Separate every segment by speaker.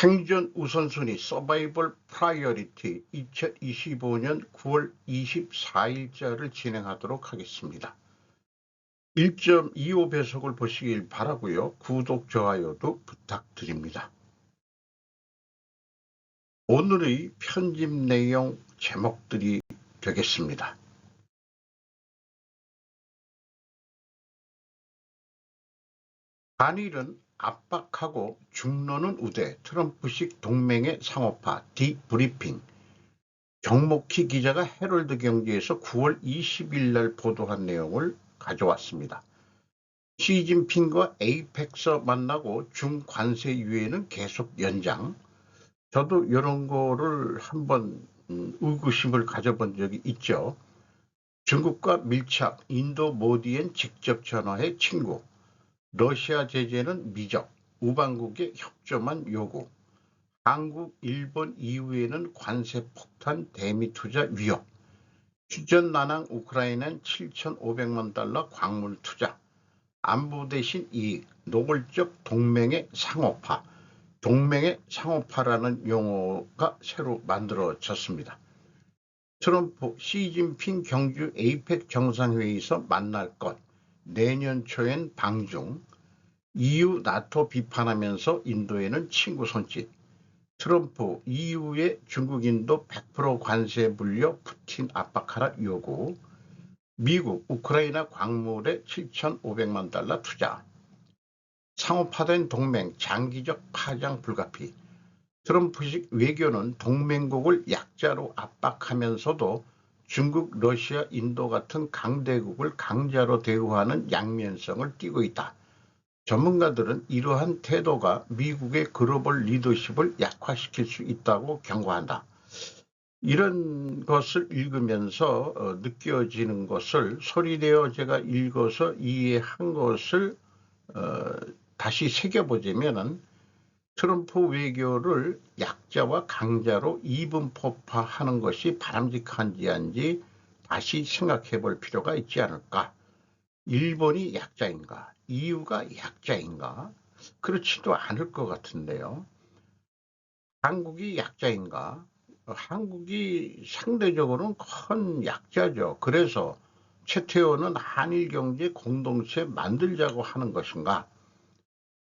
Speaker 1: 생존 우선순위 서바이벌 프라이어리티 2025년 9월 24일자를 진행하도록 하겠습니다. 1.25배속을 보시길 바라고요. 구독, 좋아요도 부탁드립니다. 오늘의 편집 내용 제목들이 되겠습니다. 한일은 압박하고 중로는 우대, 트럼프식 동맹의 상호파, 디브리핑. 정목희 기자가 헤럴드 경제에서 9월 20일 날 보도한 내용을 가져왔습니다. 시진핑과 에이펙서 만나고 중관세 유예는 계속 연장. 저도 이런 거를 한번 의구심을 가져본 적이 있죠. 중국과 밀착, 인도 모디엔 직접 전화해 친구. 러시아 제재는 미적, 우방국의 협조만 요구. 한국, 일본 이후에는 관세 폭탄, 대미 투자 위협. 휴전난항 우크라이나는 7,500만 달러 광물 투자. 안보 대신 이익, 노골적 동맹의 상호파. 동맹의 상호파라는 용어가 새로 만들어졌습니다. 트럼프, 시진핑 경주 에이펙 정상회의에서 만날 것. 내년 초엔 방중. EU, 나토 비판하면서 인도에는 친구 손짓. 트럼프, EU에 중국, 인도 100% 관세 물려 푸틴 압박하라 요구. 미국, 우크라이나 광물에 7,500만 달러 투자. 상호파된 동맹, 장기적 파장 불가피. 트럼프식 외교는 동맹국을 약자로 압박하면서도 중국, 러시아, 인도 같은 강대국을 강자로 대우하는 양면성을 띠고 있다. 전문가들은 이러한 태도가 미국의 글로벌 리더십을 약화시킬 수 있다고 경고한다. 이런 것을 읽으면서 느껴지는 것을 소리내어 제가 읽어서 이해한 것을 다시 새겨보자면 트럼프 외교를 약자와 강자로 이분법화하는 것이 바람직한지 아닌지 다시 생각해 볼 필요가 있지 않을까. 일본이 약자인가? EU가 약자인가? 그렇지도 않을 것 같은데요. 한국이 약자인가? 한국이 상대적으로는 큰 약자죠. 그래서 최태원은 한일경제 공동체 만들자고 하는 것인가?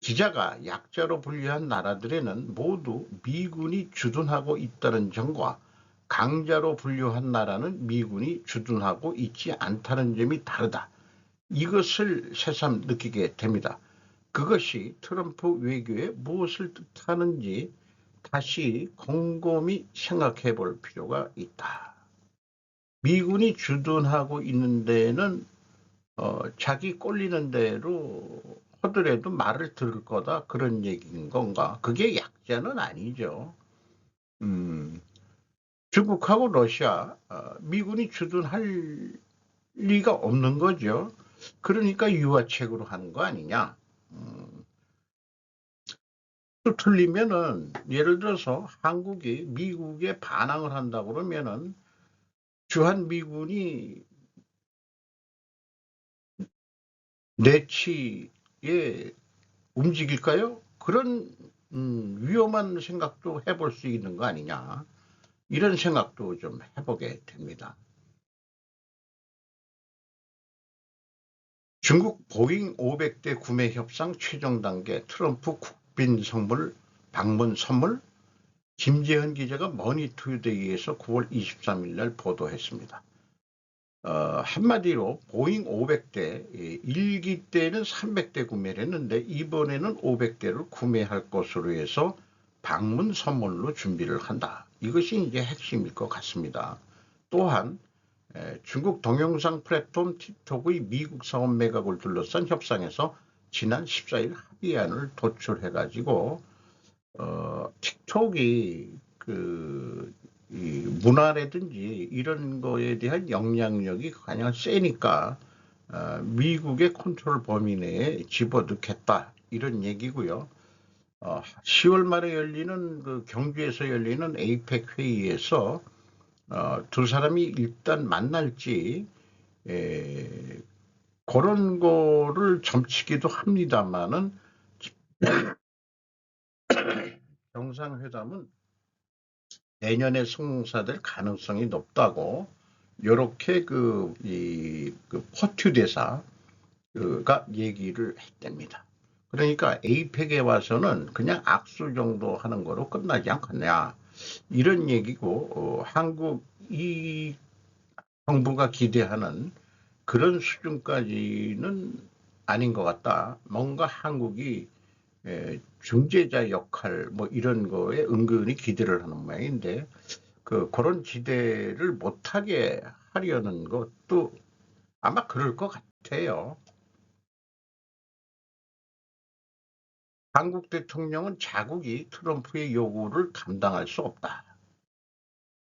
Speaker 1: 기자가 약자로 분류한 나라들에는 모두 미군이 주둔하고 있다는 점과 강자로 분류한 나라는 미군이 주둔하고 있지 않다는 점이 다르다. 이것을 새삼 느끼게 됩니다. 그것이 트럼프 외교에 무엇을 뜻하는지 다시 곰곰이 생각해 볼 필요가 있다. 미군이 주둔하고 있는 데는 자기 꼴리는 대로 하더라도 말을 들을 거다 그런 얘기인 건가? 그게 약자는 아니죠. 중국하고 러시아, 미군이 주둔할 리가 없는 거죠. 그러니까 유화책으로 하는 거 아니냐. 또 틀리면은 예를 들어서 한국이 미국에 반항을 한다고 그러면은 주한미군이 내치에 움직일까요? 그런 위험한 생각도 해볼 수 있는 거 아니냐. 이런 생각도 좀 해보게 됩니다. 중국 보잉 500대 구매 협상 최종 단계, 트럼프 국빈 선물 방문 선물. 김재현 기자가 머니투데이에서 9월 23일 날 보도했습니다. 한마디로 보잉 500대, 1기 때는 300대 구매를 했는데 이번에는 500대를 구매할 것으로 해서 방문 선물로 준비를 한다. 이것이 이제 핵심일 것 같습니다. 또한 중국 동영상 플랫폼 틱톡의 미국 사업 매각을 둘러싼 협상에서 지난 14일 합의안을 도출해가지고 틱톡이 이 문화라든지 이런 거에 대한 영향력이 가장 세니까 미국의 컨트롤 범위 내에 집어넣겠다 이런 얘기고요. 10월 말에 열리는 그 경주에서 열리는 에이펙 회의에서 두 사람이 일단 만날지 그런 거를 점치기도 합니다만은 정상회담은 내년에 성사될 가능성이 높다고 요렇게 그 퍼튜 대사가 얘기를 했답니다. 그러니까 에이펙에 와서는 그냥 악수 정도 하는 거로 끝나지 않겠냐 이런 얘기고 한국 이 정부가 기대하는 그런 수준까지는 아닌 것 같다. 뭔가 한국이 중재자 역할 뭐 이런 거에 은근히 기대를 하는 모양인데 그런 기대를 못하게 하려는 것도 아마 그럴 것 같아요. 한국 대통령은 자국이 트럼프의 요구를 감당할 수 없다.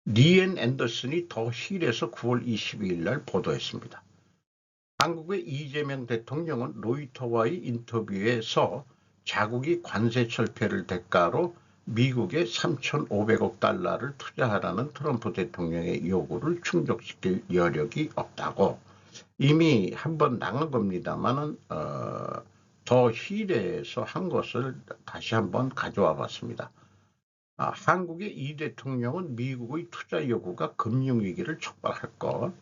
Speaker 1: 리앤 앤더슨이 더 힐에서 9월 22일 날 보도했습니다. 한국의 이재명 대통령은 로이터와의 인터뷰에서 자국이 관세 철폐를 대가로 미국에 3,500억 달러를 투자하라는 트럼프 대통령의 요구를 충족시킬 여력이 없다고 이미 한번 나간 겁니다만은 더 힐에서 한 것을 다시 한번 가져와 봤습니다. 한국의 이 대통령은 미국의 투자 요구가 금융위기를 촉발할 것,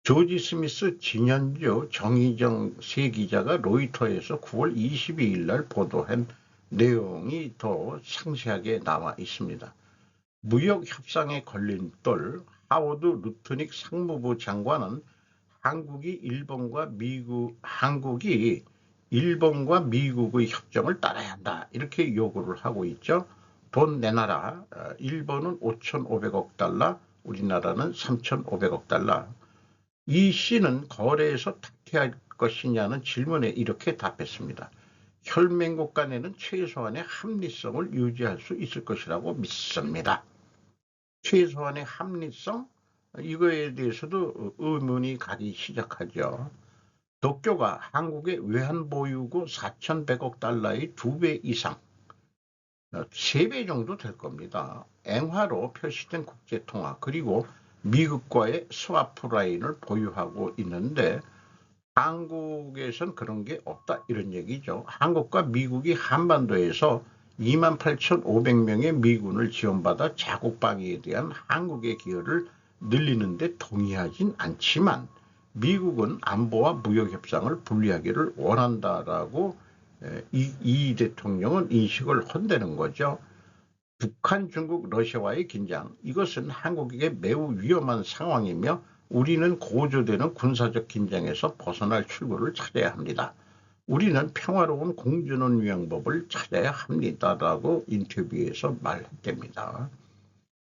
Speaker 1: 조지 스미스, 진현주, 정의정 세 기자가 로이터에서 9월 22일 날 보도한 내용이 더 상세하게 나와 있습니다. 무역 협상에 걸린 돌 하워드 루트닉 상무부 장관은 한국이 일본과 미국의 협정을 따라야 한다 이렇게 요구를 하고 있죠. 돈 내놔라. 일본은 5,500억 달러, 우리나라는 3,500억 달러. 이 씨는 거래에서 탁퇴할 것이냐는 질문에 이렇게 답했습니다. 혈맹국 간에는 최소한의 합리성을 유지할 수 있을 것이라고 믿습니다. 최소한의 합리성? 이거에 대해서도 의문이 가기 시작하죠. 도쿄가 한국의 외환보유고 4,100억 달러의 2배 이상, 3배 정도 될 겁니다. 엔화로 표시된 국제통화 그리고 미국과의 스와프 라인을 보유하고 있는데 한국에선 그런 게 없다 이런 얘기죠. 한국과 미국이 한반도에서 28,500명의 미군을 지원받아 자국 방위에 대한 한국의 기여를 늘리는 데 동의하진 않지만 미국은 안보와 무역 협상을 분리하기를 원한다라고 이 대통령은 인식을 헌대는 거죠. 북한, 중국, 러시아와의 긴장, 이것은 한국에게 매우 위험한 상황이며 우리는 고조되는 군사적 긴장에서 벗어날 출구를 찾아야 합니다. 우리는 평화로운 공존운영법을 찾아야 합니다라고 인터뷰에서 말했답니다.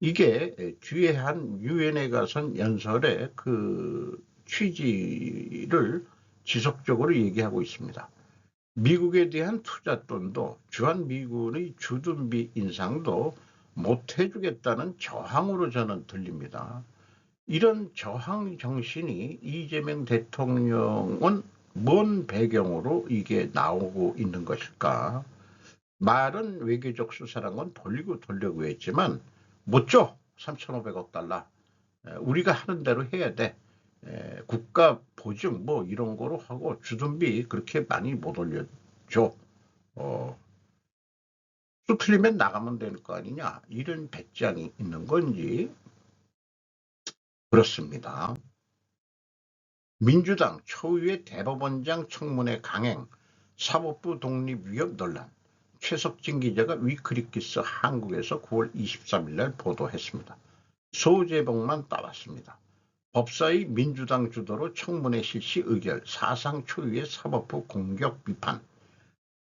Speaker 1: 이게 뒤에 한 유엔에 가선 연설의 그 취지를 지속적으로 얘기하고 있습니다. 미국에 대한 투잣돈도 주한미군의 주둔비 인상도 못 해주겠다는 저항으로 저는 들립니다. 이런 저항 정신이 이재명 대통령은 뭔 배경으로 이게 나오고 있는 것일까? 말은 외교적 수사란 건 돌리고 돌려고 했지만 못 줘. 3,500억 달러. 우리가 하는 대로 해야 돼. 국가 보증 뭐 이런 거로 하고 주둔비 그렇게 많이 못 올려줘. 또 틀리면 나가면 되는 거 아니냐 이런 배짱이 있는 건지 그렇습니다. 민주당 초유의 대법원장 청문회 강행, 사법부 독립 위협 논란, 최석진 기자가 위크리키스 한국에서 9월 23일 날 보도했습니다. 소제목만 따왔습니다. 법사위 민주당 주도로 청문회 실시 의결, 사상 초유의 사법부 공격 비판,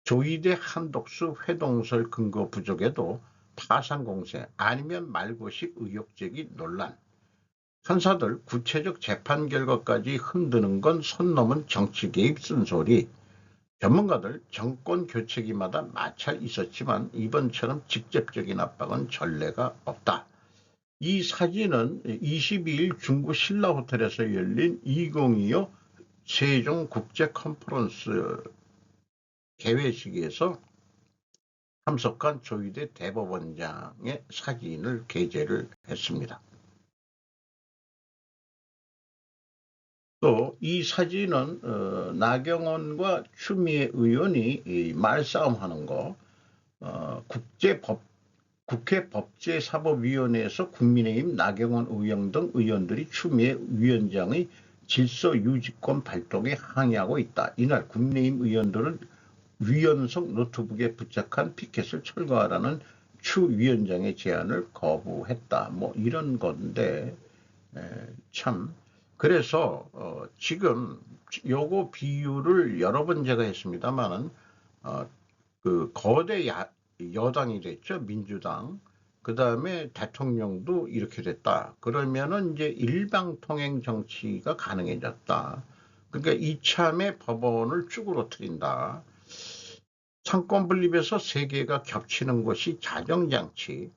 Speaker 1: 조이대 한독수 회동설 근거 부족에도 파산 공세 아니면 말고식 의혹 제기 논란, 판사들 구체적 재판 결과까지 흔드는 건 선 넘은 정치 개입 쓴소리, 전문가들 정권 교체기마다 마찰 있었지만 이번처럼 직접적인 압박은 전례가 없다. 이 사진은 22일 중구 신라호텔에서 열린 2025 세종국제 컨퍼런스 개회식에서 참석한 조희대 대법원장의 사진을 게재를 했습니다. 또 이 사진은 나경원과 추미애 의원이 말싸움하는 거, 국제법 국회 법제사법위원회에서 국민의힘 나경원 의원 등 의원들이 추미애 위원장의 질서유지권 발동에 항의하고 있다. 이날 국민의힘 의원들은 위원석 노트북에 부착한 피켓을 철거하라는 추 위원장의 제안을 거부했다. 뭐 이런 건데 참 그래서 지금 요거 비유를 여러 번 제가 했습니다만은 그 거대 여당이 됐죠. 민주당. 그 다음에 대통령도 이렇게 됐다. 그러면은 이제 일방통행 정치가 가능해졌다. 그러니까 이참에 법원을 쭈그러뜨린다. 상권 분립에서 세 개가 겹치는 것이 자정장치.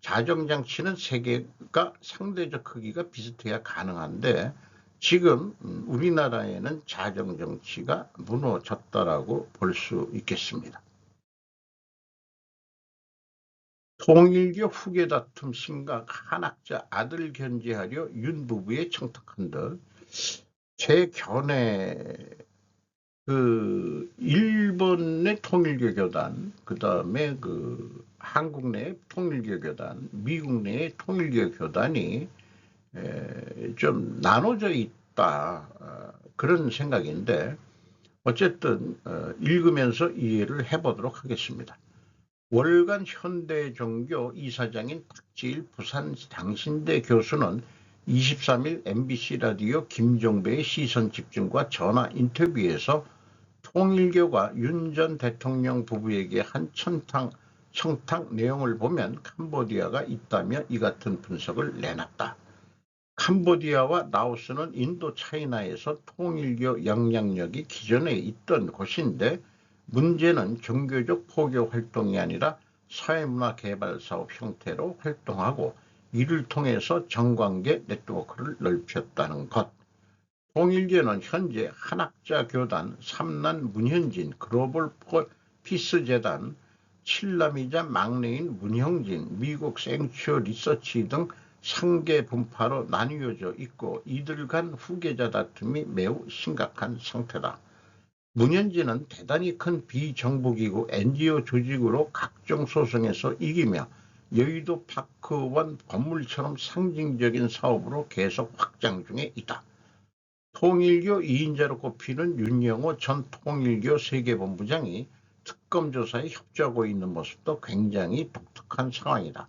Speaker 1: 자정장치는 세 개가 상대적 크기가 비슷해야 가능한데 지금 우리나라에는 자정정치가 무너졌다라고 볼 수 있겠습니다. 통일교 후계 다툼 심각, 한학자 아들 견제하려 윤 부부의 청탁한 듯. 제 견해 그 일본의 통일교 교단, 그 다음에 그 한국 내 통일교 교단, 미국 내의 통일교 교단이 좀 나눠져 있다, 그런 생각인데 어쨌든 읽으면서 이해를 해보도록 하겠습니다. 월간 현대종교 이사장인 탁지일 부산 당신대 교수는 23일 MBC 라디오 김종배의 시선집중과 전화 인터뷰에서 통일교가 윤 전 대통령 부부에게 한 청탁 내용을 보면 캄보디아가 있다며 이 같은 분석을 내놨다. 캄보디아와 라오스는 인도 차이나에서 통일교 영향력이 기존에 있던 곳인데 문제는 종교적 포교 활동이 아니라 사회문화 개발 사업 형태로 활동하고 이를 통해서 정관계 네트워크를 넓혔다는 것. 통일교는 현재 한학자 교단, 삼난 문현진, 글로벌 피스 재단, 칠남이자 막내인 문형진, 미국 생츄어 리서치 등 상계 분파로 나뉘어져 있고 이들 간 후계자 다툼이 매우 심각한 상태다. 문현진은 대단히 큰 비정부기구 NGO 조직으로 각종 소송에서 이기며 여의도 파크원 건물처럼 상징적인 사업으로 계속 확장 중에 있다. 통일교 2인자로 꼽히는 윤영호 전 통일교 세계본부장이 특검 조사에 협조하고 있는 모습도 굉장히 독특한 상황이다.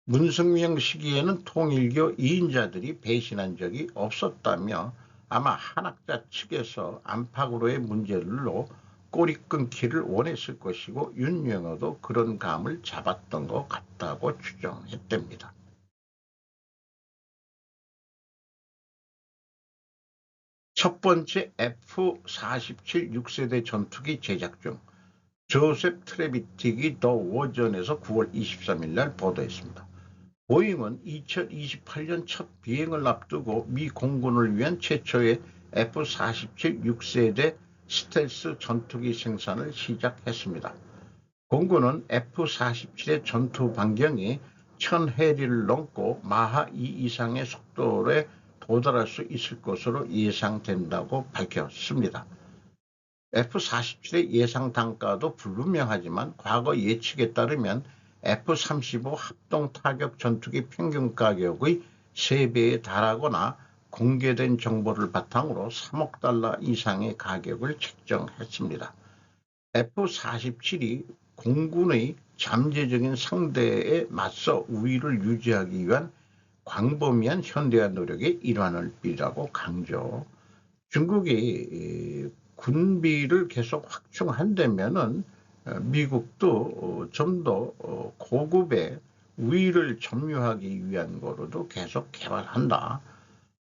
Speaker 1: 문승명 시기에는 통일교 2인자들이 배신한 적이 없었다며 아마 한학자 측에서 안팎으로의 문제들로 꼬리 끊기를 원했을 것이고 윤영호도 그런 감을 잡았던 것 같다고 추정했답니다. 첫 번째 F-47 6세대 전투기 제작 중. 조셉 트레비틱이 더 워전에서 9월 23일 날 보도했습니다. 보잉은 2028년 첫 비행을 앞두고 미 공군을 위한 최초의 F-47 6세대 스텔스 전투기 생산을 시작했습니다. 공군은 F-47의 전투 반경이 1000해리를 넘고 마하 2 이상의 속도에 도달할 수 있을 것으로 예상된다고 밝혔습니다. F-47의 예상 단가도 불분명하지만 과거 예측에 따르면 F-35 합동 타격 전투기 평균 가격의 3배에 달하거나 공개된 정보를 바탕으로 3억 달러 이상의 가격을 책정했습니다. F-47이 공군의 잠재적인 상대에 맞서 우위를 유지하기 위한 광범위한 현대화 노력의 일환을 삐라고 강조. 중국이 군비를 계속 확충한다면은 미국도 좀 더 고급의 우위를 점유하기 위한 거로도 계속 개발한다.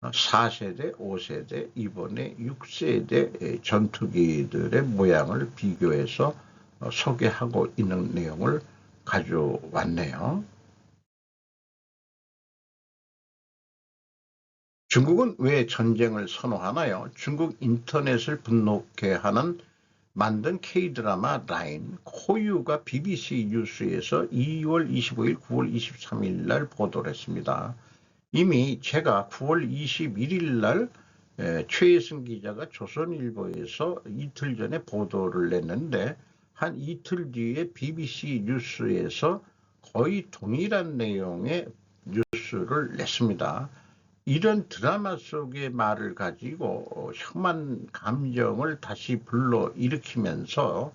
Speaker 1: 4세대, 5세대, 이번에 6세대 전투기들의 모양을 비교해서 소개하고 있는 내용을 가져왔네요. 중국은 왜 전쟁을 선호하나요? 중국 인터넷을 분노케 하는 만든 K드라마 라인 코유가 BBC 뉴스에서 2월 25일, 9월 23일 날 보도를 했습니다. 이미 제가 9월 21일 날 최혜승 기자가 조선일보에서 이틀 전에 보도를 냈는데 한 이틀 뒤에 BBC 뉴스에서 거의 동일한 내용의 뉴스를 냈습니다. 이런 드라마 속의 말을 가지고 혐한 감정을 다시 불러일으키면서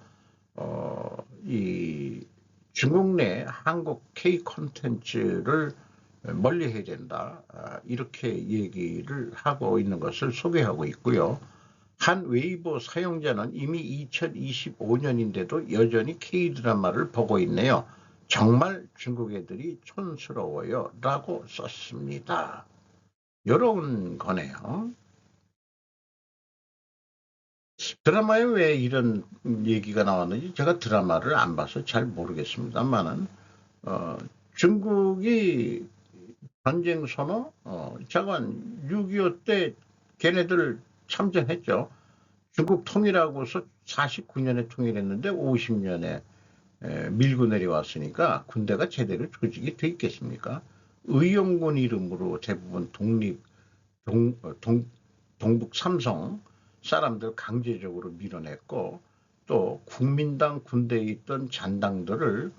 Speaker 1: 이 중국 내 한국 K 콘텐츠를 멀리해야 된다. 이렇게 얘기를 하고 있는 것을 소개하고 있고요. 한 웨이보 사용자는 이미 2025년인데도 여전히 K드라마를 보고 있네요. 정말 중국 애들이 촌스러워요. 라고 썼습니다. 이런 거네요. 드라마에 왜 이런 얘기가 나왔는지 제가 드라마를 안 봐서 잘 모르겠습니다만은 중국이 전쟁 선호 자관 6.25 때 걔네들 참전했죠. 중국 통일하고서 49년에 통일했는데 50년에 밀고 내려왔으니까 군대가 제대로 조직이 돼 있겠습니까? 의용군 이름으로 대부분 동북 삼성 사람들 강제적으로 밀어냈고 또 국민당 군대에 있던 잔당들을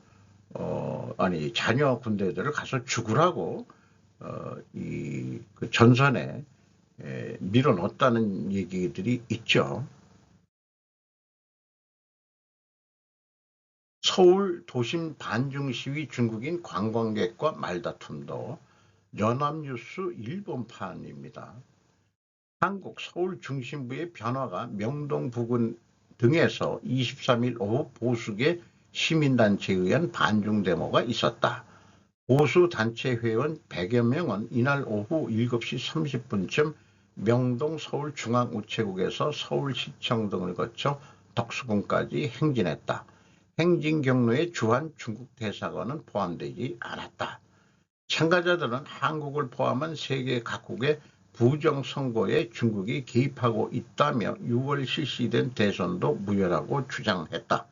Speaker 1: 자녀 군대들을 가서 죽으라고 그 전선에 밀어넣었다는 얘기들이 있죠. 서울 도심 반중 시위 중국인 관광객과 말다툼도 연합뉴스 일본판입니다. 한국 서울 중심부의 변화가 명동 부근 등에서 23일 오후 보수계 시민단체에 의한 반중 데모가 있었다. 보수단체 회원 100여 명은 이날 오후 7시 30분쯤 명동 서울중앙우체국에서 서울시청 등을 거쳐 덕수궁까지 행진했다. 행진 경로에 주한 중국 대사관은 포함되지 않았다. 참가자들은 한국을 포함한 세계 각국의 부정선거에 중국이 개입하고 있다며 6월 실시된 대선도 무효라고 주장했다.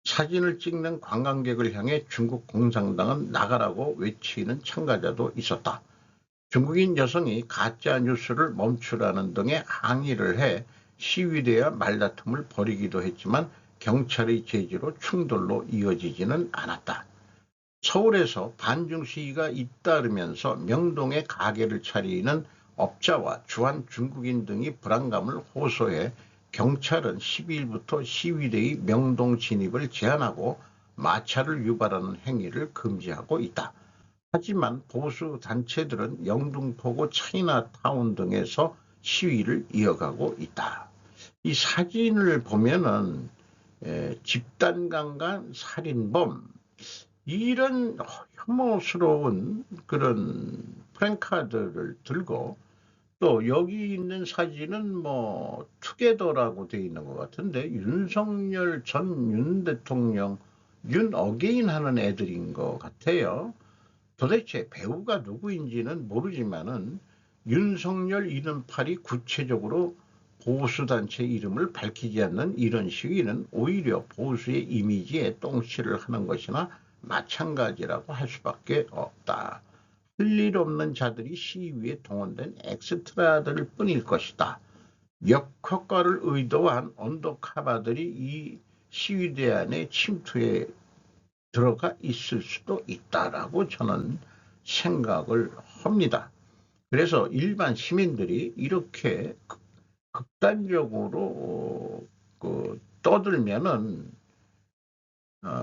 Speaker 1: 사진을 찍는 관광객을 향해 중국 공산당은 나가라고 외치는 참가자도 있었다. 중국인 여성이 가짜 뉴스를 멈추라는 등의 항의를 해 시위대와 말다툼을 벌이기도 했지만 경찰의 제지로 충돌로 이어지지는 않았다. 서울에서 반중 시위가 잇따르면서 명동에 가게를 차리는 업자와 주한 중국인 등이 불안감을 호소해 경찰은 12일부터 시위대의 명동 진입을 제한하고 마찰을 유발하는 행위를 금지하고 있다. 하지만 보수 단체들은 영등포구 차이나타운 등에서 시위를 이어가고 있다. 이 사진을 보면은 집단강간 살인범 이런 혐오스러운 그런 프랭카드를 들고 또 여기 있는 사진은 뭐 투게더라고 되어 있는 것 같은데 윤석열 전 윤 대통령 윤 어게인 하는 애들인 것 같아요. 도대체 배우가 누구인지는 모르지만은 윤석열 이름팔이 구체적으로 보수단체 이름을 밝히지 않는 이런 시위는 오히려 보수의 이미지에 똥칠을 하는 것이나 마찬가지라고 할 수밖에 없다. 할 일 없는 자들이 시위에 동원된 엑스트라들 뿐일 것이다. 역효과를 의도한 언더카바들이 이 시위대 안에 침투해 들어가 있을 수도 있다라고 저는 생각을 합니다. 그래서 일반 시민들이 이렇게 극단적으로 떠들면은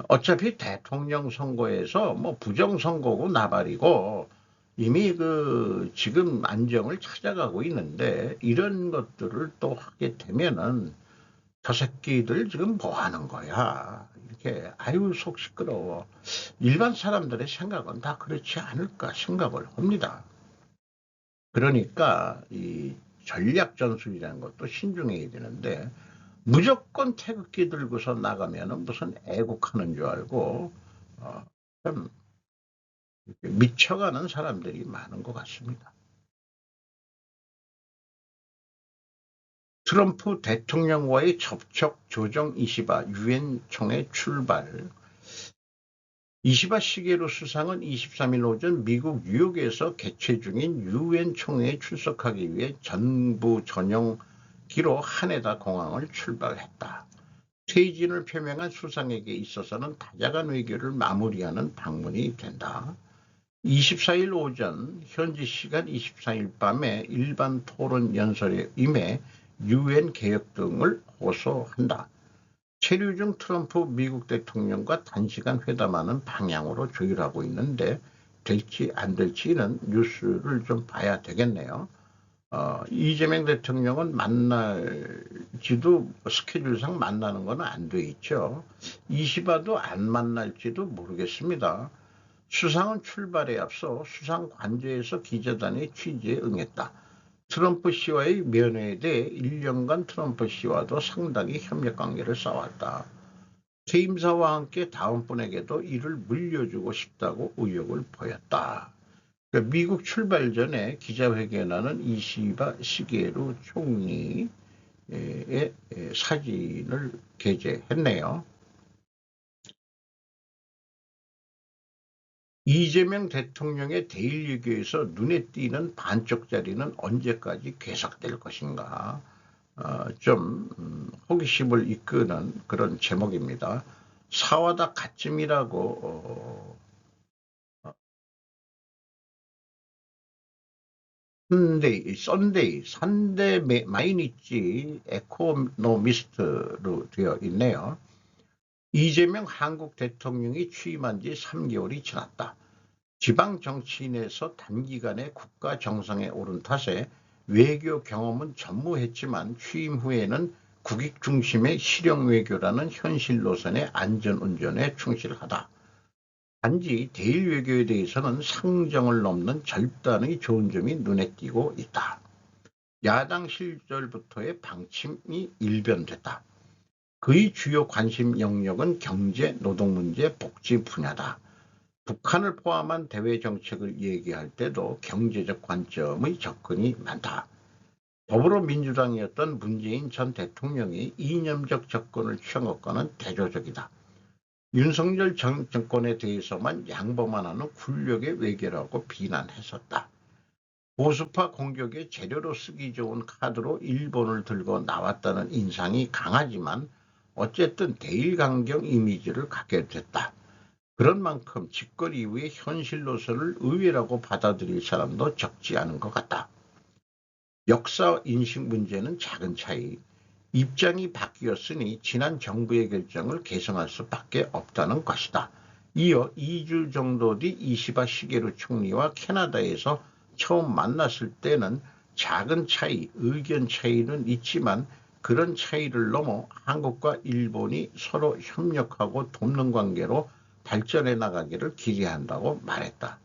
Speaker 1: 어차피 대통령 선거에서 뭐 부정선거고 나발이고 이미 지금 안정을 찾아가고 있는데 이런 것들을 또 하게 되면은 저 새끼들 지금 뭐 하는 거야. 이렇게 아유 속 시끄러워. 일반 사람들의 생각은 다 그렇지 않을까 생각을 합니다. 그러니까 이 전략 전술이라는 것도 신중해야 되는데 무조건 태극기 들고서 나가면은 무슨 애국하는 줄 알고 참 미쳐가는 사람들이 많은 것 같습니다. 트럼프 대통령과의 접촉 조정 이시바 유엔 총회 출발. 이시바 시게루 수상은 23일 오전 미국 뉴욕에서 개최 중인 유엔 총회에 출석하기 위해 전부 전용기로 하네다 공항을 출발했다. 퇴진을 표명한 수상에게 있어서는 다자간 외교를 마무리하는 방문이 된다. 24일 오전 현지 시간 24일 밤에 일반 토론 연설에 임해 유엔 개혁 등을 호소한다. 체류 중 트럼프 미국 대통령과 단시간 회담하는 방향으로 조율하고 있는데 될지 안 될지는 뉴스를 좀 봐야 되겠네요. 이재명 대통령은 만날지도 스케줄상 만나는 건 안 돼 있죠. 이시바도 안 만날지도 모르겠습니다. 수상은 출발에 앞서 수상 관저에서 기자단의 취재에 응했다. 트럼프 씨와의 면회에 대해 1년간 트럼프 씨와도 상당히 협력 관계를 쌓았다. 퇴임사와 함께 다음 분에게도 이를 물려주고 싶다고 의욕을 보였다. 그러니까 미국 출발 전에 기자회견하는 이시바 시게루 총리의 사진을 게재했네요. 이재명 대통령의 대일외교에서 눈에 띄는 반쪽 자리는 언제까지 계속될 것인가? 좀 호기심을 이끄는 그런 제목입니다. 사와다 가쯤이라고 선데이 마이니치 에코노미스트로 되어 있네요. 이재명 한국 대통령이 취임한 지 3개월이 지났다. 지방 정치인에서 단기간에 국가 정상에 오른 탓에 외교 경험은 전무했지만 취임 후에는 국익 중심의 실용 외교라는 현실 노선의 안전운전에 충실하다. 단지 대일 외교에 대해서는 상정을 넘는 절단의 좋은 점이 눈에 띄고 있다. 야당 시절부터의 방침이 일변됐다. 그의 주요 관심 영역은 경제, 노동 문제, 복지 분야다. 북한을 포함한 대외 정책을 얘기할 때도 경제적 관점의 접근이 많다. 더불어민주당이었던 문재인 전 대통령이 이념적 접근을 취한 것과는 대조적이다. 윤석열 정권에 대해서만 양보만 하는 굴욕의 외교라고 비난했었다. 보수파 공격의 재료로 쓰기 좋은 카드로 일본을 들고 나왔다는 인상이 강하지만 어쨌든 대일강경 이미지를 갖게 됐다. 그런 만큼 집권 이후의 현실 노선을 의외라고 받아들일 사람도 적지 않은 것 같다. 역사 인식 문제는 작은 차이, 입장이 바뀌었으니 지난 정부의 결정을 개성할 수밖에 없다는 것이다. 이어 2주 정도 뒤 이시바 시게루 총리와 캐나다에서 처음 만났을 때는 작은 차이, 의견 차이는 있지만 그런 차이를 넘어 한국과 일본이 서로 협력하고 돕는 관계로 발전해 나가기를 기대한다고 말했다.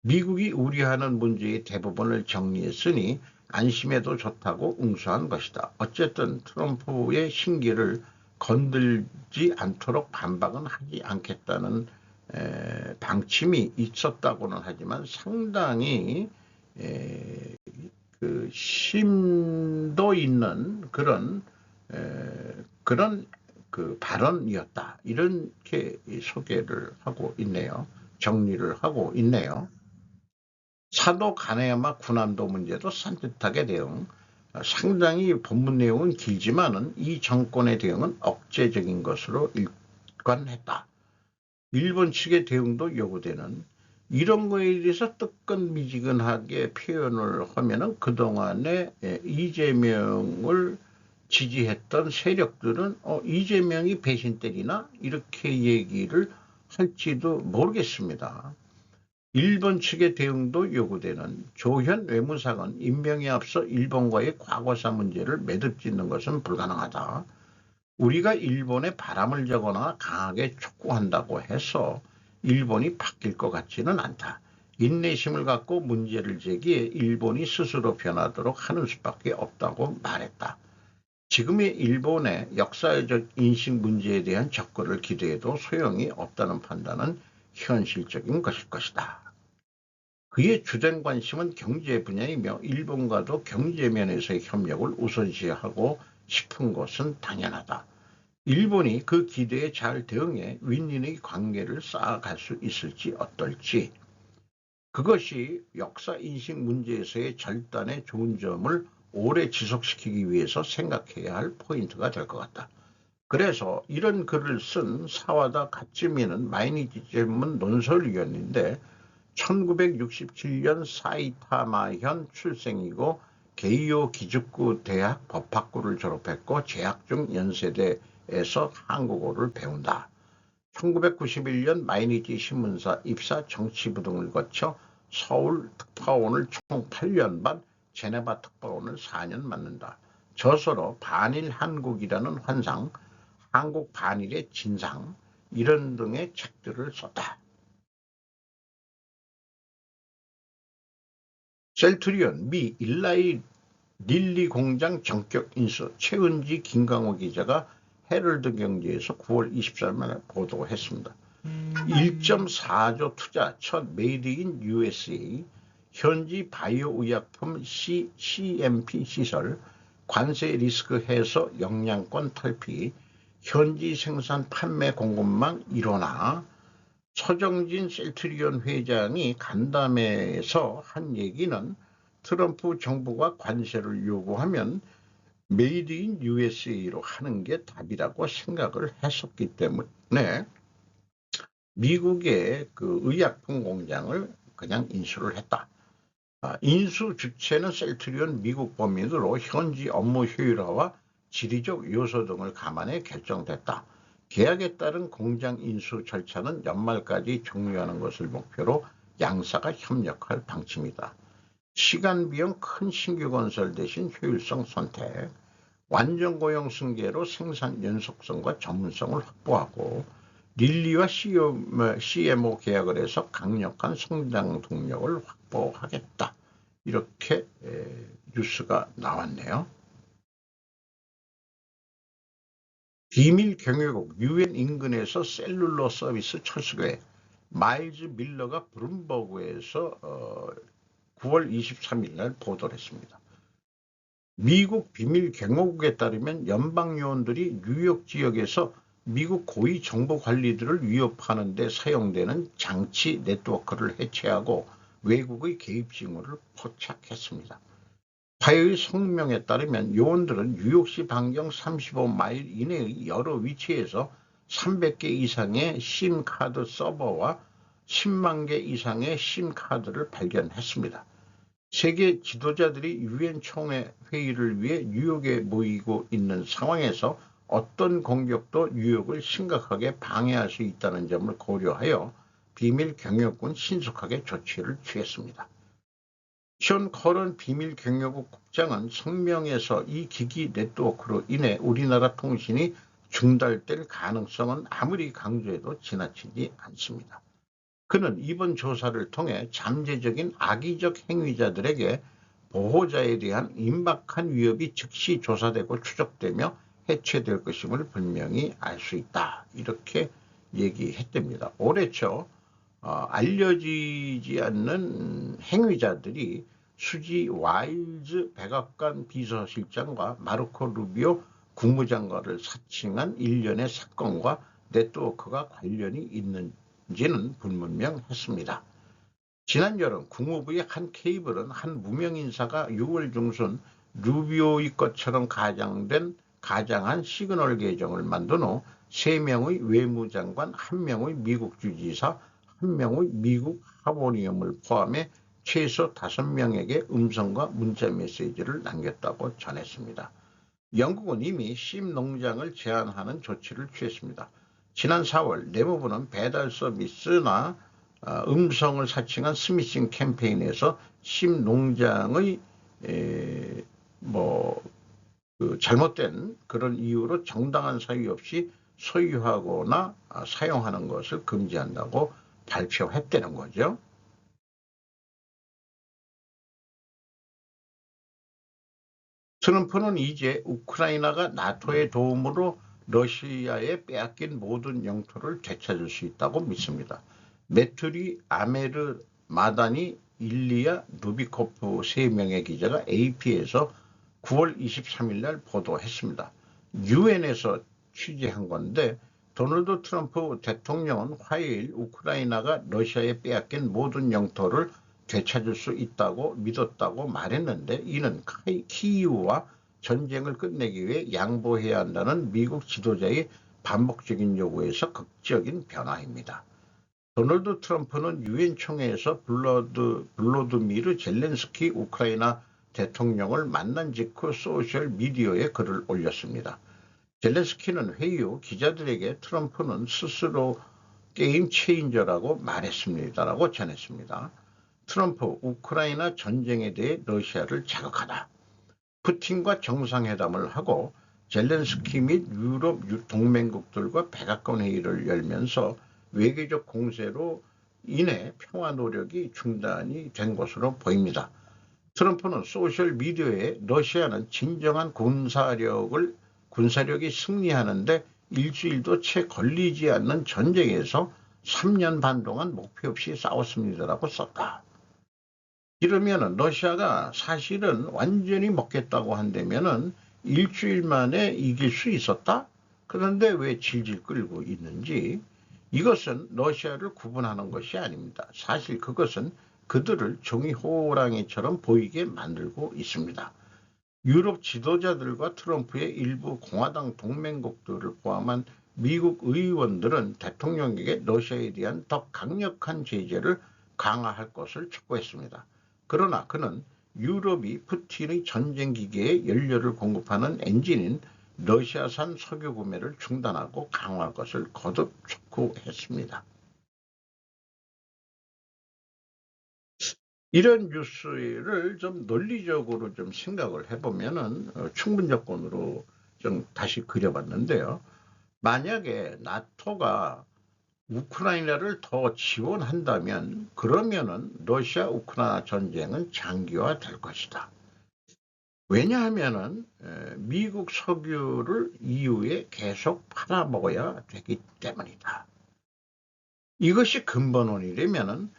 Speaker 1: 미국이 우려하는 문제의 대부분을 정리했으니 안심해도 좋다고 응수한 것이다. 어쨌든 트럼프의 신기를 건들지 않도록 반박은 하지 않겠다는 방침이 있었다고는 하지만 상당히 그 심도 있는 그런 그 발언이었다. 이렇게 소개를 하고 있네요. 정리를 하고 있네요. 사도 가네야마 군함도 문제도 산뜻하게 대응. 상당히 본문 내용은 길지만은 이 정권의 대응은 억제적인 것으로 일관했다. 일본 측의 대응도 요구되는 이런 거에 대해서 뜨끈미지근하게 표현을 하면은 그동안에 이재명을 지지했던 세력들은 이재명이 배신 때리나 이렇게 얘기를 할지도 모르겠습니다. 일본 측의 대응도 요구되는 조현 외무상은 임명에 앞서 일본과의 과거사 문제를 매듭 짓는 것은 불가능하다. 우리가 일본에 바람을 쥐거나 강하게 촉구한다고 해서 일본이 바뀔 것 같지는 않다. 인내심을 갖고 문제를 제기해 일본이 스스로 변하도록 하는 수밖에 없다고 말했다. 지금의 일본의 역사적 인식 문제에 대한 접근을 기대해도 소용이 없다는 판단은 현실적인 것일 것이다. 그의 주된 관심은 경제 분야이며 일본과도 경제 면에서의 협력을 우선시하고 싶은 것은 당연하다. 일본이 그 기대에 잘 대응해 윈윈의 관계를 쌓아갈 수 있을지 어떨지 그것이 역사 인식 문제에서의 절단의 좋은 점을 오래 지속시키기 위해서 생각해야 할 포인트가 될 것 같다. 그래서 이런 글을 쓴 사와다 가츠미는 마이니치 신문 논설위원인데 1967년 사이타마현 출생이고 게이오 기즈쿠 대학 법학부를 졸업했고 재학 중 연세대에서 한국어를 배운다. 1991년 마이니치 신문사 입사 정치부 등을 거쳐 서울 특파원을 총 8년 반, 제네바 특파원을 4년 맡는다. 저서로 반일 한국이라는 환상, 한국 반일의 진상 이런 등의 책들을 썼다. 셀트리온 미 일라이 릴리 공장 전격 인수 최은지 김강호 기자가 헤럴드 경제에서 9월 24일 보도했습니다. 1.4조 투자 첫 메이드 인 USA 현지 바이오 의약품 CMP 시설 관세 리스크 해소 영양권 탈피 현지 생산 판매 공급망 일원화 서정진 셀트리온 회장이 간담회에서 한 얘기는 트럼프 정부가 관세를 요구하면 메이드 인 USA로 하는 게 답이라고 생각을 했었기 때문에 미국의 그 의약품 공장을 그냥 인수를 했다. 인수 주체는 셀트리온 미국 법인으로 현지 업무 효율화와 지리적 요소 등을 감안해 결정됐다. 계약에 따른 공장 인수 절차는 연말까지 종료하는 것을 목표로 양사가 협력할 방침이다. 시간 비용 큰 신규 건설 대신 효율성 선택, 완전 고용 승계로 생산 연속성과 전문성을 확보하고 릴리와 CMO 계약을 해서 강력한 성장 동력을 확보하겠다. 이렇게 뉴스가 나왔네요. 비밀 경유국 유엔 인근에서 셀룰러 서비스 철수계 마일즈 밀러가 블룸버그에서 9월 23일 날 보도를 했습니다. 미국 비밀 경호국에 따르면 연방 요원들이 뉴욕 지역에서 미국 고위 정보 관리들을 위협하는 데 사용되는 장치 네트워크를 해체하고 외국의 개입 징후를 포착했습니다. 파이의 성명에 따르면 요원들은 뉴욕시 반경 35마일 이내의 여러 위치에서 300개 이상의 심카드 서버와 10만 개 이상의 심카드를 발견했습니다. 세계 지도자들이 유엔 총회 회의를 위해 뉴욕에 모이고 있는 상황에서 어떤 공격도 뉴욕을 심각하게 방해할 수 있다는 점을 고려하여 비밀 경호국은 신속하게 조치를 취했습니다. 션 커런 비밀 경호국 국장은 성명에서 이 기기 네트워크로 인해 우리나라 통신이 중단될 가능성은 아무리 강조해도 지나치지 않습니다. 그는 이번 조사를 통해 잠재적인 악의적 행위자들에게 보호자에 대한 임박한 위협이 즉시 조사되고 추적되며 해체될 것임을 분명히 알 수 있다. 이렇게 얘기했답니다. 올해 초 알려지지 않는 행위자들이 수지 와일즈 백악관 비서실장과 마르코 루비오 국무장관을 사칭한 일련의 사건과 네트워크가 관련이 있는지는 불분명했습니다. 지난 여름 국무부의 한 케이블은 한 무명 인사가 6월 중순 루비오의 것처럼 가장한 시그널 계정을 만든 후 3명의 외무장관, 1명의 미국 주지사, 1명의 미국 하모니엄을 포함해 최소 5명에게 음성과 문자 메시지를 남겼다고 전했습니다. 영국은 이미 심 농장을 제한하는 조치를 취했습니다. 지난 4월 내무부는 배달 서비스나 음성을 사칭한 스미싱 캠페인에서 심 농장의 잘못된 그런 이유로 정당한 사유 없이 소유하거나 사용하는 것을 금지한다고 발표했다는 거죠. 트럼프는 이제 우크라이나가 나토의 도움으로 러시아에 빼앗긴 모든 영토를 되찾을 수 있다고 믿습니다. 메투리 아메르 마다니 일리아 루비코프 3명의 기자가 AP에서 9월 23일 날 보도했습니다. 유엔에서 취재한 건데 도널드 트럼프 대통령은 화요일 우크라이나가 러시아에 빼앗긴 모든 영토를 되찾을 수 있다고 믿었다고 말했는데 이는 키이우와 전쟁을 끝내기 위해 양보해야 한다는 미국 지도자의 반복적인 요구에서 극적인 변화입니다. 도널드 트럼프는 유엔 총회에서 블로드미르 젤렌스키 우크라이나 대통령을 만난 직후 소셜 미디어에 글을 올렸습니다. 젤렌스키는 회의 후 기자들에게 트럼프는 스스로 게임 체인저라고 말했습니다라고 전했습니다. 트럼프 우크라이나 전쟁에 대해 러시아를 자극하다. 푸틴과 정상회담을 하고 젤렌스키 및 유럽 동맹국들과 백악관 회의를 열면서 외교적 공세로 인해 평화 노력이 중단이 된 것으로 보입니다. 트럼프는 소셜미디어에 러시아는 진정한 군사력이 승리하는데 일주일도 채 걸리지 않는 전쟁에서 3년 반 동안 목표 없이 싸웠습니다라고 썼다. 이러면은 러시아가 사실은 완전히 먹겠다고 한다면은 일주일 만에 이길 수 있었다? 그런데 왜 질질 끌고 있는지 이것은 러시아를 구분하는 것이 아닙니다. 사실 그것은 그들을 종이 호랑이처럼 보이게 만들고 있습니다. 유럽 지도자들과 트럼프의 일부 공화당 동맹국들을 포함한 미국 의원들은 대통령에게 러시아에 대한 더 강력한 제재를 강화할 것을 촉구했습니다. 그러나 그는 유럽이 푸틴의 전쟁기계에 연료를 공급하는 엔진인 러시아산 석유 구매를 중단하고 강화할 것을 거듭 촉구했습니다. 이런 뉴스를 좀 논리적으로 좀 생각을 해보면은 충분 조건으로 좀 다시 그려봤는데요. 만약에 나토가 우크라이나를 더 지원한다면 그러면은 러시아 우크라이나 전쟁은 장기화될 것이다. 왜냐하면은 미국 석유를 EU에 계속 팔아먹어야 되기 때문이다. 이것이 근본원이라면은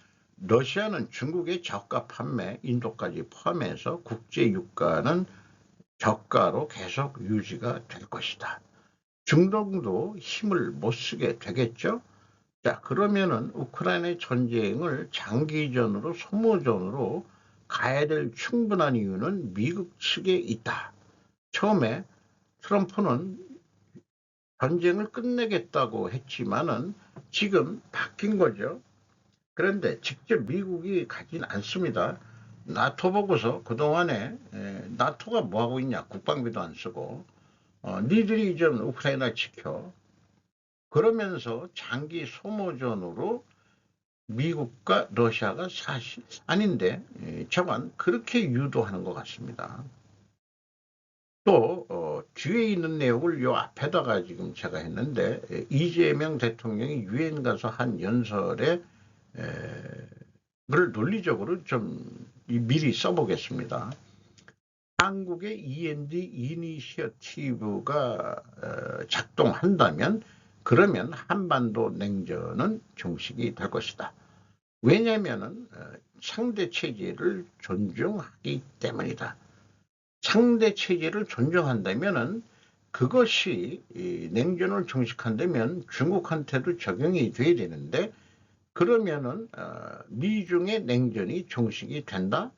Speaker 1: 러시아는 중국의 저가 판매, 인도까지 포함해서 국제 유가는 저가로 계속 유지가 될 것이다. 중동도 힘을 못 쓰게 되겠죠. 자, 그러면은 우크라이나 전쟁을 장기전으로 소모전으로 가야 될 충분한 이유는 미국 측에 있다. 처음에 트럼프는 전쟁을 끝내겠다고 했지만은 지금 바뀐 거죠. 그런데 직접 미국이 가진 않습니다. 나토 보고서 그동안에 나토가 뭐하고 있냐. 국방비도 안 쓰고 니들이 좀 우크라이나 지켜. 그러면서 장기 소모전으로 미국과 러시아가 사실 아닌데 저만 그렇게 유도하는 것 같습니다. 또 뒤에 있는 내용을 요 앞에다가 지금 제가 했는데 이재명 대통령이 유엔 가서 한 연설에 를 논리적으로 좀 미리 써보겠습니다. 한국의 END 이니셔티브가 작동한다면 그러면 한반도 냉전은 종식이 될 것이다. 왜냐하면 상대 체제를 존중하기 때문이다. 상대 체제를 존중한다면 그것이 냉전을 종식한다면 중국한테도 적용이 돼야 되는데 그러면은 미중의 냉전이 종식이 된다?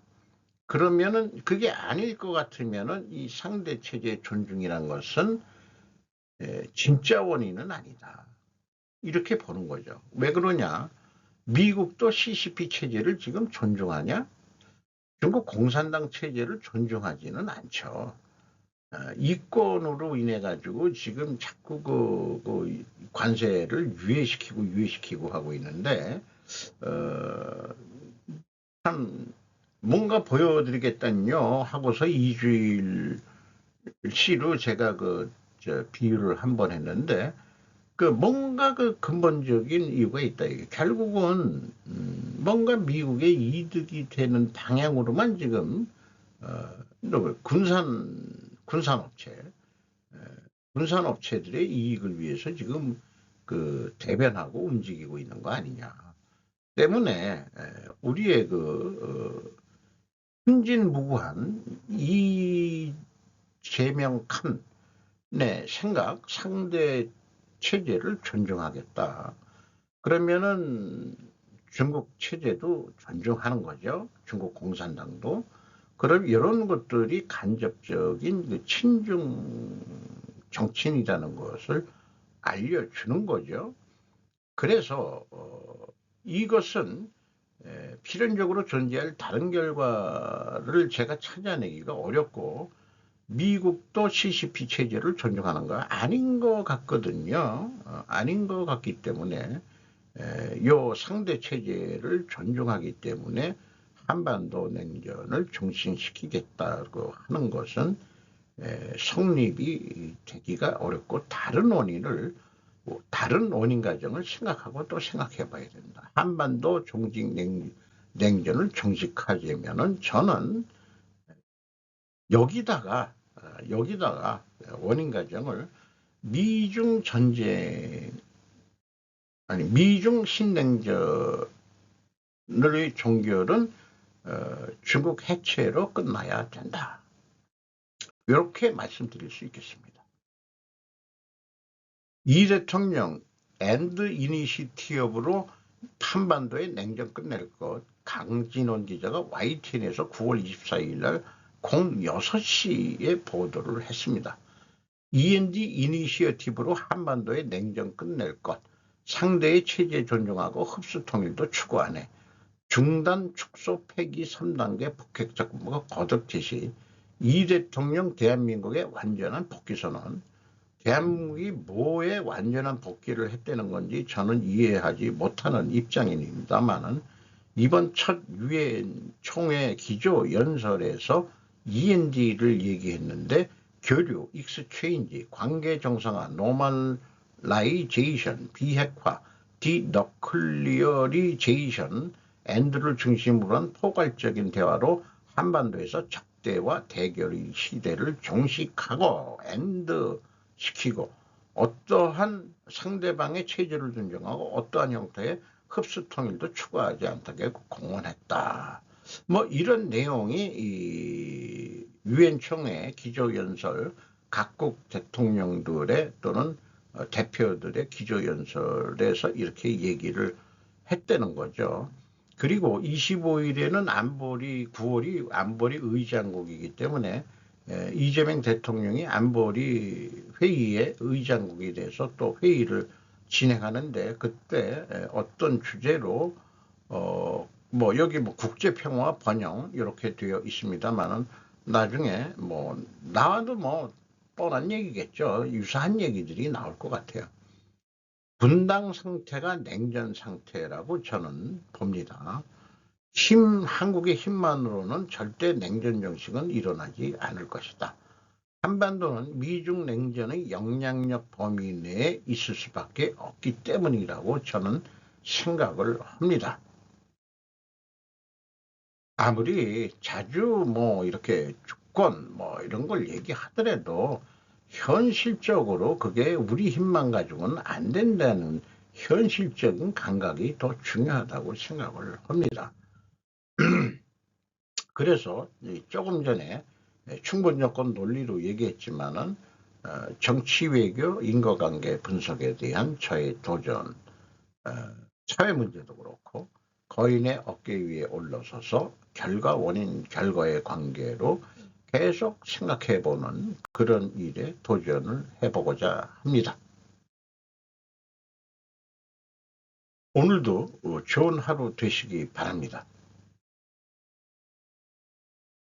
Speaker 1: 그러면은 그게 아닐 것 같으면은 이 상대 체제 존중이란 것은 진짜 원인은 아니다. 이렇게 보는 거죠. 왜 그러냐? 미국도 CCP 체제를 지금 존중하냐? 중국 공산당 체제를 존중하지는 않죠. 이권으로 인해 가지고 지금 자꾸 그 관세를 유예시키고 하고 있는데 참 뭔가 보여드리겠다뇨 하고서 2주일치로 제가 비유를 한번 했는데 뭔가 근본적인 이유가 있다. 결국은 뭔가 미국의 이득이 되는 방향으로만 지금 군산업체들의 이익을 위해서 지금 대변하고 움직이고 있는 거 아니냐. 때문에 우리의 순진무구한 이재명 칸의 생각, 상대 체제를 존중하겠다. 그러면은 중국 체제도 존중하는 거죠. 중국 공산당도. 그럼 이런 것들이 간접적인 그 친중 정치인이라는 것을 알려주는 거죠. 그래서 이것은 필연적으로 존재할 다른 결과를 제가 찾아내기가 어렵고, 미국도 CCP 체제를 존중하는 거 아닌 것 같거든요. 아닌 것 같기 때문에 요 상대 체제를 존중하기 때문에 한반도 냉전을 중심시키겠다고 하는 것은 성립이 되기가 어렵고, 다른 원인 과정을 생각하고 또 생각해 봐야 된다. 한반도 종직 냉전을 종식하려면은 저는 여기다가 원인 과정을 미중 전쟁, 아니 미중 신냉전의 종결은 중국 해체로 끝나야 된다. 이렇게 말씀드릴 수 있겠습니다. 이 대통령 엔드 이니시티브로 한반도의 냉전 끝낼 것, 강진원 기자가 YTN에서 9월 24일 날 06시에 보도를 했습니다. END 이니시어티브로 한반도의 냉전 끝낼 것, 상대의 체제 존중하고 흡수 통일도 추구하네. 중단 축소 폐기 3단계 북핵 작전부가 거듭 제시. 이 대통령 대한민국의 완전한 복귀 선언. 대한민국이 뭐에 완전한 복귀를 했다는 건지 저는 이해하지 못하는 입장입니다만은, 이번 첫 유엔 총회 기조 연설에서 END를 얘기했는데, 교류, 익스체인지, 관계 정상화, 노멀라이제이션, 비핵화, 디너클리어리제이션, 엔드를 중심으로 한 포괄적인 대화로 한반도에서 적대와 대결의 시대를 종식하고 엔드 시키고, 어떠한 상대방의 체제를 존중하고 어떠한 형태의 흡수 통일도 추구하지 않다고 공언했다. 뭐 이런 내용이 이 유엔 총회 기조연설, 각국 대통령들의 또는 대표들의 기조연설에서 이렇게 얘기를 했다는 거죠. 그리고 25일에는 9월이 안보리 의장국이기 때문에 이재명 대통령이 안보리 회의의 의장국에 대해서 또 회의를 진행하는데, 그때 어떤 주제로 뭐 여기 뭐 국제평화 번영 이렇게 되어 있습니다만은, 나중에 뭐 나와도 뭐 뻔한 얘기겠죠. 유사한 얘기들이 나올 것 같아요. 분당 상태가 냉전 상태라고 저는 봅니다. 한국의 힘만으로는 절대 냉전 정식은 일어나지 않을 것이다. 한반도는 미중 냉전의 영향력 범위 내에 있을 수밖에 없기 때문이라고 저는 생각을 합니다. 아무리 자주 뭐 이렇게 주권 뭐 이런 걸 얘기하더라도 현실적으로 그게 우리 힘만 가지고는 안 된다는 현실적인 감각이 더 중요하다고 생각을 합니다. 그래서 조금 전에 충분요건 논리로 얘기했지만은 정치 외교 인과관계 분석에 대한 저의 도전, 사회 문제도 그렇고 거인의 어깨 위에 올라서서 결과 원인 결과의 관계로 계속 생각해보는 그런 일에 도전을 해보고자 합니다. 오늘도 좋은 하루 되시기 바랍니다.